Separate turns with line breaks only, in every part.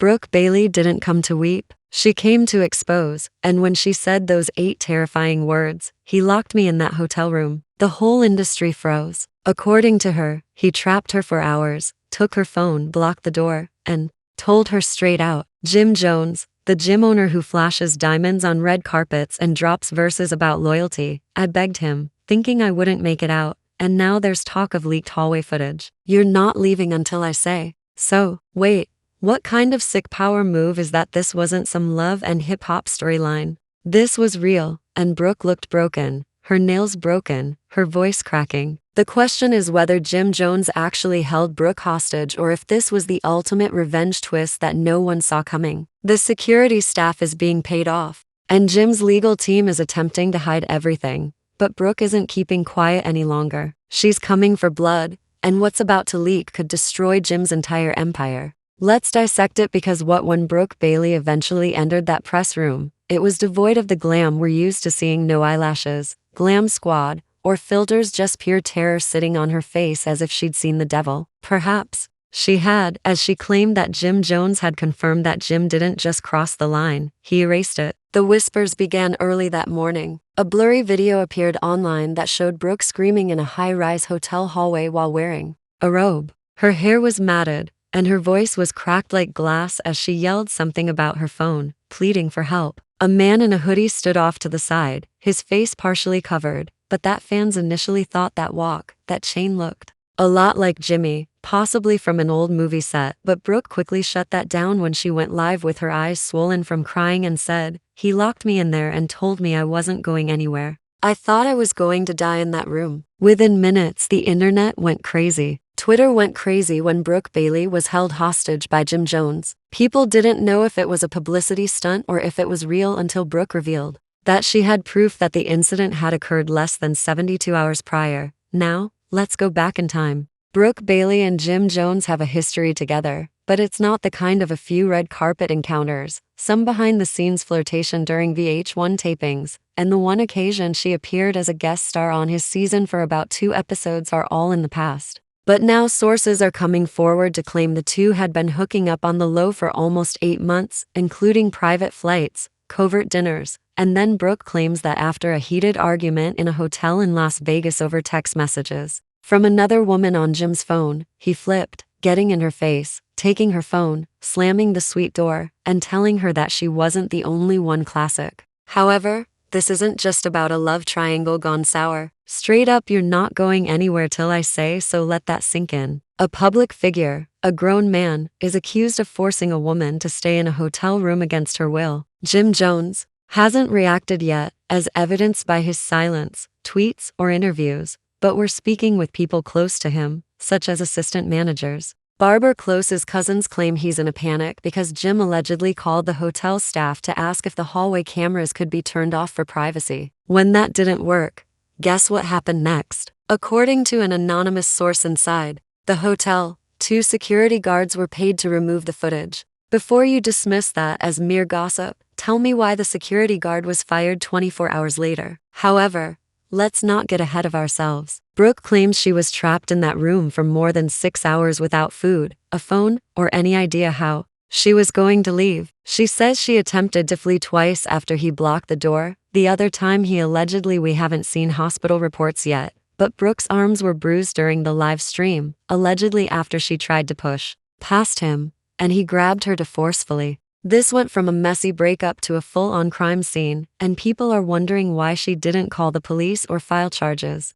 Brooke Bailey didn't come to weep. She came to expose, and when she said those 8 terrifying words, "He locked me in that hotel room," the whole industry froze. According to her, he trapped her for hours, took her phone, blocked the door, and told her straight out. Jim Jones, the gym owner who flashes diamonds on red carpets and drops verses about loyalty, I begged him, thinking I wouldn't make it out, and now there's talk of leaked hallway footage. You're not leaving until I say so. Wait. What kind of sick power move is that? This wasn't some love and hip-hop storyline. This was real, and Brooke looked broken, her nails broken, her voice cracking. The question is whether Jim Jones actually held Brooke hostage or if this was the ultimate revenge twist that no one saw coming. The security staff is being paid off, and Jim's legal team is attempting to hide everything. But Brooke isn't keeping quiet any longer. She's coming for blood, and what's about to leak could destroy Jim's entire empire. Let's dissect it, because when Brooke Bailey eventually entered that press room, it was devoid of the glam we're used to seeing. No eyelashes, glam squad, or filters, just pure terror sitting on her face as if she'd seen the devil. Perhaps she had, as she claimed that Jim Jones had confirmed that Jim didn't just cross the line, he erased it. The whispers began early that morning. A blurry video appeared online that showed Brooke screaming in a high-rise hotel hallway while wearing a robe. Her hair was matted, and her voice was cracked like glass as she yelled something about her phone, pleading for help. A man in a hoodie stood off to the side, his face partially covered, but that fans initially thought that chain looked a lot like Jimmy, possibly from an old movie set, but Brooke quickly shut that down when she went live with her eyes swollen from crying and said, "He locked me in there and told me I wasn't going anywhere. I thought I was going to die in that room." Within minutes, the internet went crazy. Twitter went crazy when Brooke Bailey was held hostage by Jim Jones. People didn't know if it was a publicity stunt or if it was real until Brooke revealed that she had proof that the incident had occurred less than 72 hours prior. Now, let's go back in time. Brooke Bailey and Jim Jones have a history together, but it's not the kind of a few red carpet encounters, some behind-the-scenes flirtation during VH1 tapings, and the one occasion she appeared as a guest star on his season for about 2 episodes are all in the past. But now sources are coming forward to claim the two had been hooking up on the low for almost 8 months, including private flights, covert dinners, and then Brooke claims that after a heated argument in a hotel in Las Vegas over text messages from another woman on Jim's phone, he flipped, getting in her face, taking her phone, slamming the suite door, and telling her that she wasn't the only one. Classic. However, this isn't just about a love triangle gone sour. Straight up, you're not going anywhere till I say so. Let that sink in. A public figure, a grown man, is accused of forcing a woman to stay in a hotel room against her will. Jim Jones hasn't reacted yet, as evidenced by his silence, tweets, or interviews, but we're speaking with people close to him, such as assistant managers. Barbara Close's cousins claim he's in a panic because Jim allegedly called the hotel staff to ask if the hallway cameras could be turned off for privacy. When that didn't work, guess what happened next? According to an anonymous source inside the hotel, 2 security guards were paid to remove the footage. Before you dismiss that as mere gossip, tell me why the security guard was fired 24 hours later. However, let's not get ahead of ourselves. Brooke claims she was trapped in that room for more than 6 hours without food, a phone, or any idea how she was going to leave. She says she attempted to flee twice after he blocked the door. The other time we haven't seen hospital reports yet, but Brooke's arms were bruised during the live stream, allegedly after she tried to push past him, and he grabbed her to forcefully. This went from a messy breakup to a full-on crime scene, and people are wondering why she didn't call the police or file charges.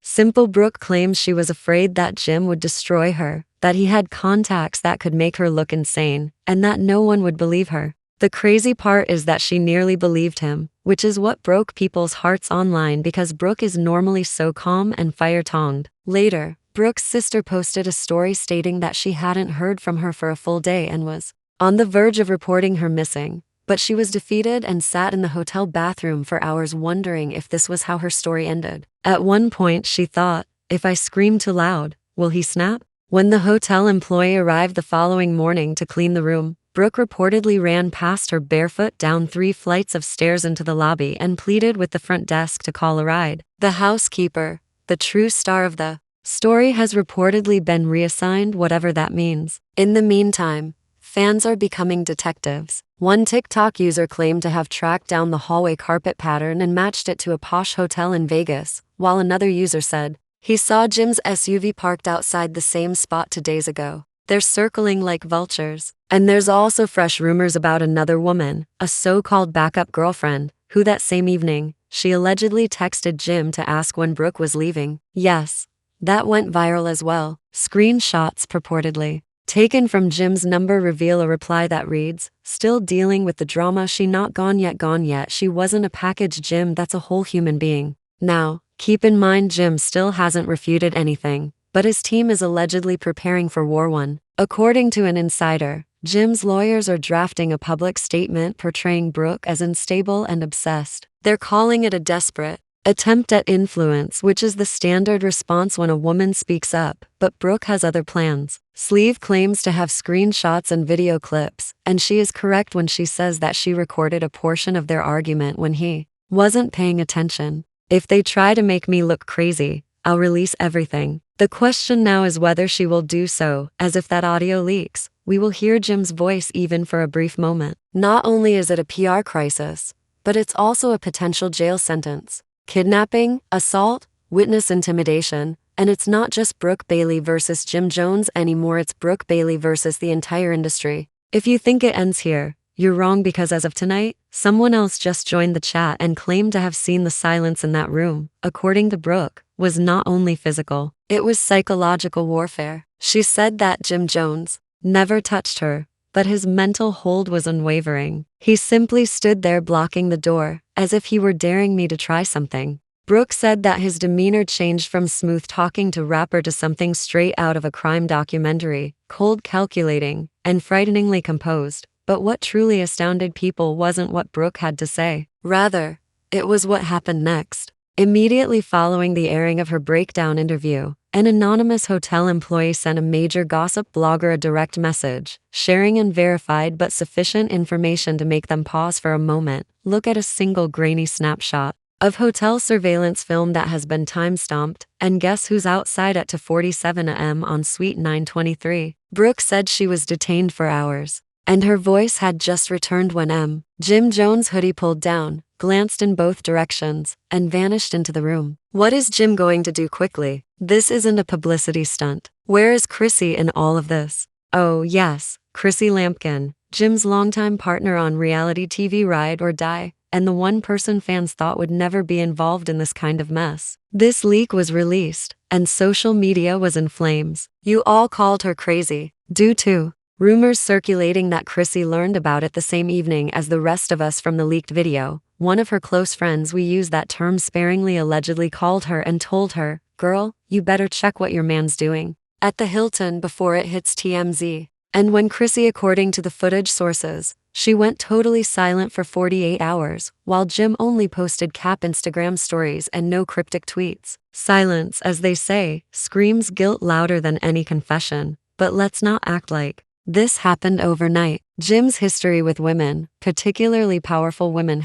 Simple. Brooke claims she was afraid that Jim would destroy her, that he had contacts that could make her look insane, and that no one would believe her. The crazy part is that she nearly believed him, which is what broke people's hearts online because Brooke is normally so calm and fire-tongued. Later, Brooke's sister posted a story stating that she hadn't heard from her for a full day and was on the verge of reporting her missing, but she was defeated and sat in the hotel bathroom for hours wondering if this was how her story ended. At one point she thought, if I scream too loud, will he snap? When the hotel employee arrived the following morning to clean the room, Brooke reportedly ran past her barefoot down 3 flights of stairs into the lobby and pleaded with the front desk to call a ride. The housekeeper, the true star of the story, has reportedly been reassigned, whatever that means. In the meantime, Fans are becoming detectives. One TikTok user claimed to have tracked down the hallway carpet pattern and matched it to a posh hotel in Vegas, while another user said he saw Jim's SUV parked outside the same spot 2 days ago. They're circling like vultures. And there's also fresh rumors about another woman, a so-called backup girlfriend, who that same evening, she allegedly texted Jim to ask when Brooke was leaving. Yes, that went viral as well. Screenshots purportedly taken from Jim's number reveal a reply that reads, "Still dealing with the drama, she not gone yet, she wasn't a package Jim, that's a whole human being." Now, keep in mind Jim still hasn't refuted anything, but his team is allegedly preparing for War 1. According to an insider, Jim's lawyers are drafting a public statement portraying Brooke as unstable and obsessed. They're calling it a desperate attempt at influence, which is the standard response when a woman speaks up, but Brooke has other plans. Sleeve claims to have screenshots and video clips, and she is correct when she says that she recorded a portion of their argument when he wasn't paying attention. "If they try to make me look crazy, I'll release everything." The question now is whether she will do so, as if that audio leaks, we will hear Jim's voice even for a brief moment. Not only is it a PR crisis, but it's also a potential jail sentence. Kidnapping, assault, witness intimidation, and it's not just Brooke Bailey versus Jim Jones anymore, it's Brooke Bailey versus the entire industry. If you think it ends here, you're wrong, because as of tonight, someone else just joined the chat and claimed to have seen the silence in that room, according to Brooke, was not only physical, it was psychological warfare. She said that Jim Jones never touched her, but his mental hold was unwavering. "He simply stood there blocking the door, as if he were daring me to try something." Brooke said that his demeanor changed from smooth talking to rapper to something straight out of a crime documentary, cold, calculating, and frighteningly composed. But what truly astounded people wasn't what Brooke had to say. Rather, it was what happened next. Immediately following the airing of her breakdown interview, an anonymous hotel employee sent a major gossip blogger a direct message, sharing unverified but sufficient information to make them pause for a moment, look at a single grainy snapshot of hotel surveillance film that has been time-stamped, and guess who's outside at 2:47 a.m. on Suite 923. Brooke said she was detained for hours, and her voice had just returned when Jim Jones' hoodie pulled down, glanced in both directions, and vanished into the room. What is Jim going to do quickly? This isn't a publicity stunt. Where is Chrissy in all of this? Oh yes, Chrissy Lampkin, Jim's longtime partner on reality TV Ride or Die, and the one person fans thought would never be involved in this kind of mess. This leak was released, and social media was in flames. You all called her crazy, due to rumors circulating that Chrissy learned about it the same evening as the rest of us from the leaked video. One of her close friends, we use that term sparingly, allegedly called her and told her, "Girl, you better check what your man's doing at the Hilton before it hits TMZ." And when Chrissy, according to the footage sources, she went totally silent for 48 hours, while Jim only posted cap Instagram stories and no cryptic tweets. Silence, as they say, screams guilt louder than any confession. But let's not act like this happened overnight. Jim's history with women, particularly powerful women,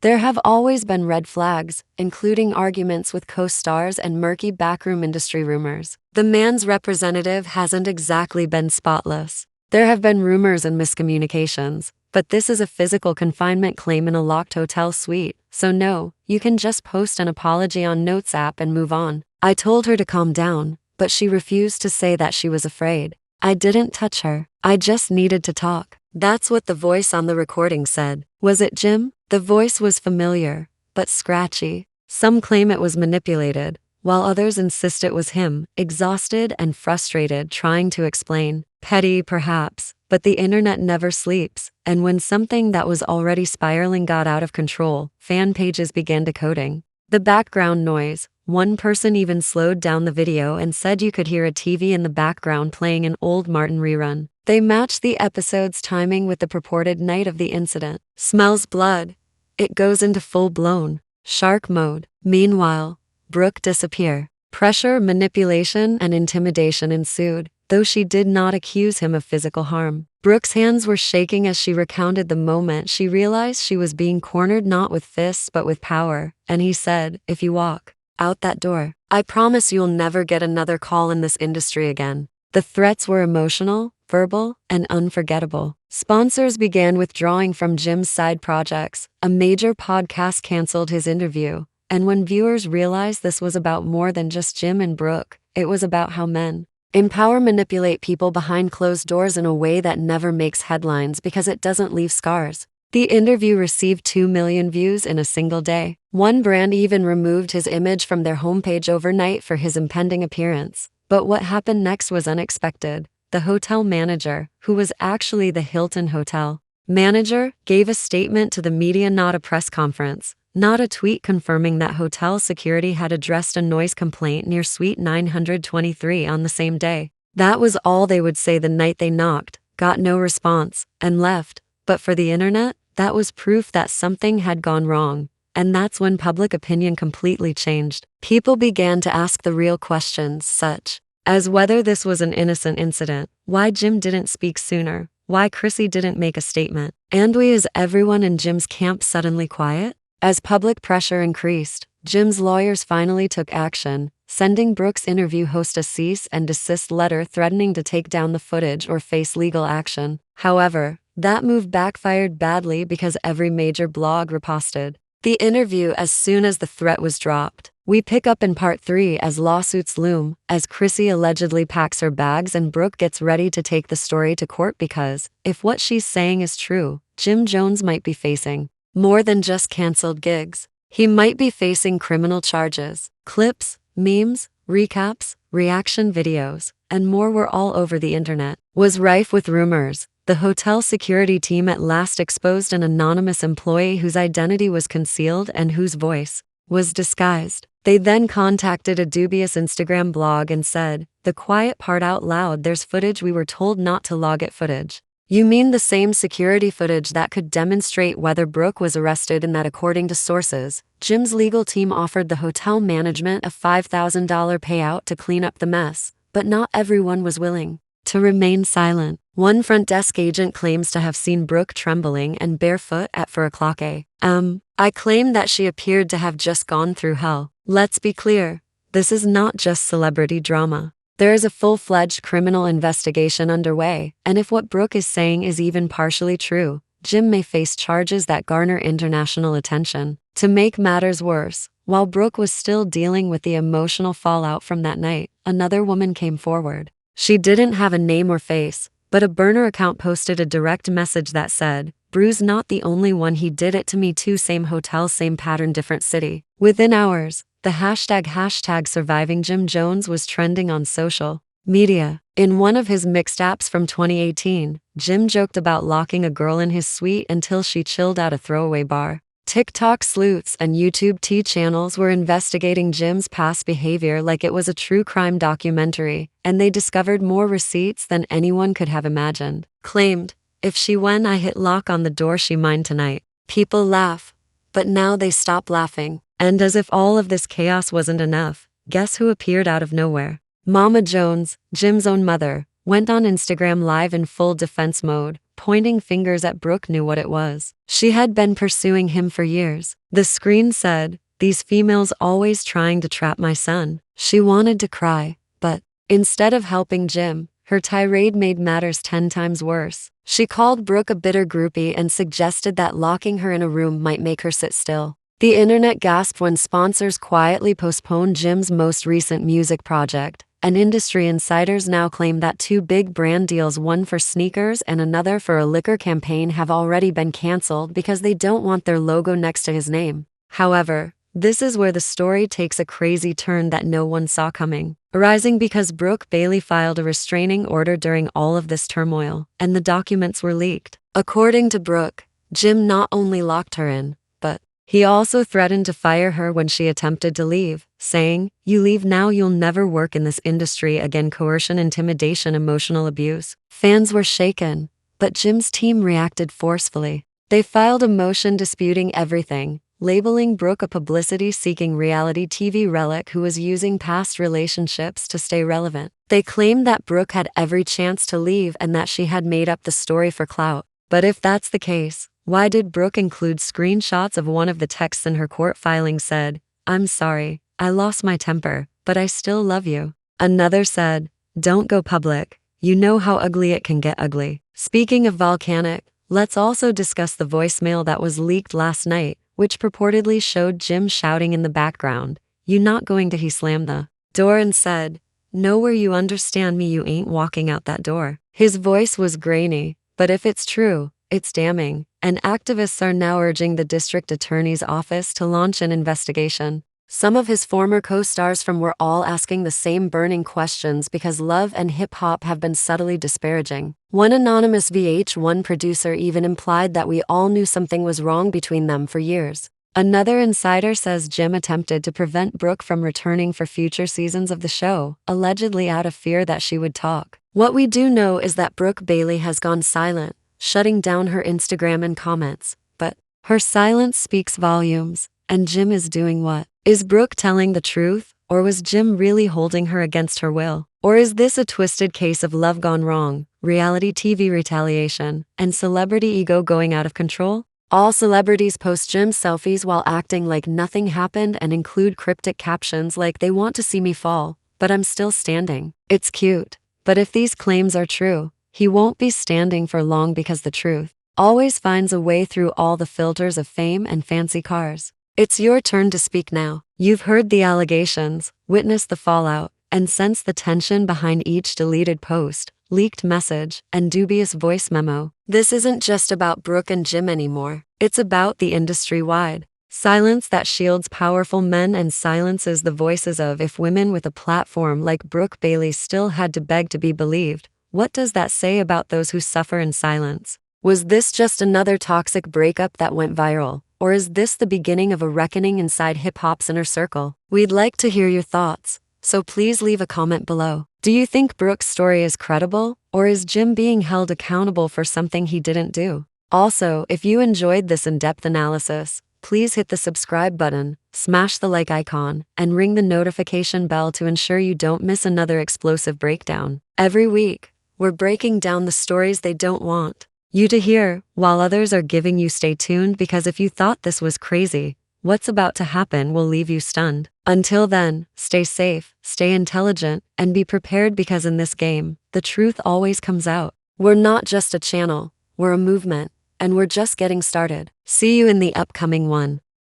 there have always been red flags, including arguments with co-stars and murky backroom industry rumors. The man's representative hasn't exactly been spotless. There have been rumors and miscommunications, but this is a physical confinement claim in a locked hotel suite, so no, you can just post an apology on Notes app and move on. I told her to calm down, but she refused to say that she was afraid. I didn't touch her. I just needed to talk. That's what the voice on the recording said. Was it Jim? The voice was familiar, but scratchy. Some claim it was manipulated, while others insist it was him, exhausted and frustrated, trying to explain. Petty, perhaps, but the internet never sleeps, and when something that was already spiraling got out of control, fan pages began decoding the background noise. One person even slowed down the video and said you could hear a TV in the background playing an old Martin rerun. They matched the episode's timing with the purported night of the incident. Smells blood. It goes into full-blown shark mode. Meanwhile, Brooke disappear. Pressure, manipulation, and intimidation ensued, though she did not accuse him of physical harm. Brooke's hands were shaking as she recounted the moment she realized she was being cornered, not with fists but with power, and he said, "If you walk out that door, I promise you'll never get another call in this industry again." The threats were emotional, verbal, and unforgettable. Sponsors began withdrawing from Jim's side projects. A major podcast canceled his interview. And when viewers realized this was about more than just Jim and Brooke, it was about how men manipulate people behind closed doors in a way that never makes headlines because it doesn't leave scars. The interview received 2 million views in a single day. One brand even removed his image from their homepage overnight for his impending appearance. But what happened next was unexpected. The hotel manager, who was actually the Hilton Hotel manager, gave a statement to the media, not a press conference, not a tweet confirming that hotel security had addressed a noise complaint near Suite 923 on the same day. That was all they would say the night they knocked, got no response, and left. But for the internet, that was proof that something had gone wrong. And that's when public opinion completely changed. People began to ask the real questions, such as whether this was an innocent incident, why Jim didn't speak sooner, why Chrissy didn't make a statement, and why is everyone in Jim's camp suddenly quiet? As public pressure increased, Jim's lawyers finally took action, sending Brooke's interview host a cease and desist letter threatening to take down the footage or face legal action. However, that move backfired badly because every major blog reposted the interview as soon as the threat was dropped. We pick up in part 3 as lawsuits loom, as Chrissy allegedly packs her bags and Brooke gets ready to take the story to court because, if what she's saying is true, Jim Jones might be facing more than just canceled gigs. He might be facing criminal charges. Clips, memes, recaps, reaction videos, and more were all over the internet. Was rife with rumors. The hotel security team at last exposed an anonymous employee whose identity was concealed and whose voice was disguised. They then contacted a dubious Instagram blog and said, "The quiet part out loud, there's footage we were told not to log it footage." You mean the same security footage that could demonstrate whether Brooke was arrested, and that, according to sources, Jim's legal team offered the hotel management a $5,000 payout to clean up the mess, but not everyone was willing to remain silent. One front desk agent claims to have seen Brooke trembling and barefoot at 4 o'clock a.m. I claim that she appeared to have just gone through hell. Let's be clear, this is not just celebrity drama. There is a full-fledged criminal investigation underway, and if what Brooke is saying is even partially true, Jim may face charges that garner international attention. To make matters worse, while Brooke was still dealing with the emotional fallout from that night, another woman came forward. She didn't have a name or face, but a burner account posted a direct message that said, "Bruce not the only one, he did it to me too, same hotel, same pattern, different city." Within hours, the hashtag surviving Jim Jones was trending on social media. In one of his mixed apps from 2018, Jim joked about locking a girl in his suite until she chilled out a throwaway bar. TikTok sleuths and YouTube T channels were investigating Jim's past behavior like it was a true crime documentary, and they discovered more receipts than anyone could have imagined. Claimed, "If she when I hit lock on the door, she mine tonight." People laugh, but now they stop laughing. And as if all of this chaos wasn't enough, guess who appeared out of nowhere? Mama Jones, Jim's own mother, went on Instagram Live in full defense mode, pointing fingers at Brooke. Knew what it was. She had been pursuing him for years. The screen said, "These females always trying to trap my son." She wanted to cry, but instead of helping Jim, her tirade made matters 10 times worse. She called Brooke a bitter groupie and suggested that locking her in a room might make her sit still. The internet gasped when sponsors quietly postponed Jim's most recent music project, and industry insiders now claim that 2 big brand deals, one for sneakers and another for a liquor campaign, have already been canceled because they don't want their logo next to his name. However, this is where the story takes a crazy turn that no one saw coming. Arising because Brooke Bailey filed a restraining order during all of this turmoil, and the documents were leaked. According to Brooke, Jim not only locked her in, but he also threatened to fire her when she attempted to leave, saying, "You leave now, you'll never work in this industry again." Coercion, intimidation, emotional abuse. Fans were shaken, but Jim's team reacted forcefully. They filed a motion disputing everything, labeling Brooke a publicity-seeking reality TV relic who was using past relationships to stay relevant. They claimed that Brooke had every chance to leave and that she had made up the story for clout. But if that's the case, why did Brooke include screenshots of one of the texts in her court filing said, "I'm sorry, I lost my temper, but I still love you." Another said, "Don't go public. you know how ugly it can get ugly. Speaking of volcanic, let's also discuss the voicemail that was leaked last night, which purportedly showed Jim shouting in the background, "You not going to?" He slammed the door and said, "Know where you understand me, you ain't walking out that door." His voice was grainy, but if it's true, it's damning, and activists are now urging the district attorney's office to launch an investigation. Some of his former co-stars from were all asking the same burning questions because love and hip-hop have been subtly disparaging. One anonymous VH1 producer even implied that we all knew something was wrong between them for years. Another insider says Jim attempted to prevent Brooke from returning for future seasons of the show, allegedly out of fear that she would talk. What we do know is that Brooke Bailey has gone silent, shutting down her Instagram and comments, but her silence speaks volumes, and Jim is doing what? Is Brooke telling the truth, or was Jim really holding her against her will? Or is this a twisted case of love gone wrong, reality TV retaliation, and celebrity ego going out of control? All celebrities post Jim selfies while acting like nothing happened and include cryptic captions like "they want to see me fall, but I'm still standing." It's cute, but if these claims are true, he won't be standing for long because the truth always finds a way through all the filters of fame and fancy cars. It's your turn to speak now. You've heard the allegations, witnessed the fallout, and sensed the tension behind each deleted post, leaked message, and dubious voice memo. This isn't just about Brooke and Jim anymore. It's about the industry-wide silence that shields powerful men and silences the voices of if women with a platform like Brooke Bailey still had to beg to be believed. What does that say about those who suffer in silence? Was this just another toxic breakup that went viral? Or is this the beginning of a reckoning inside hip-hop's inner circle? We'd like to hear your thoughts, so please leave a comment below. Do you think Brooke's story is credible, or is Jim being held accountable for something he didn't do? Also, if you enjoyed this in-depth analysis, please hit the subscribe button, smash the like icon, and ring the notification bell to ensure you don't miss another explosive breakdown. Every week, we're breaking down the stories they don't want you to hear, while others are giving you stay tuned, because if you thought this was crazy, what's about to happen will leave you stunned. Until then, stay safe, stay intelligent, and be prepared, because in this game, the truth always comes out. We're not just a channel, we're a movement, and we're just getting started. See you in the upcoming one.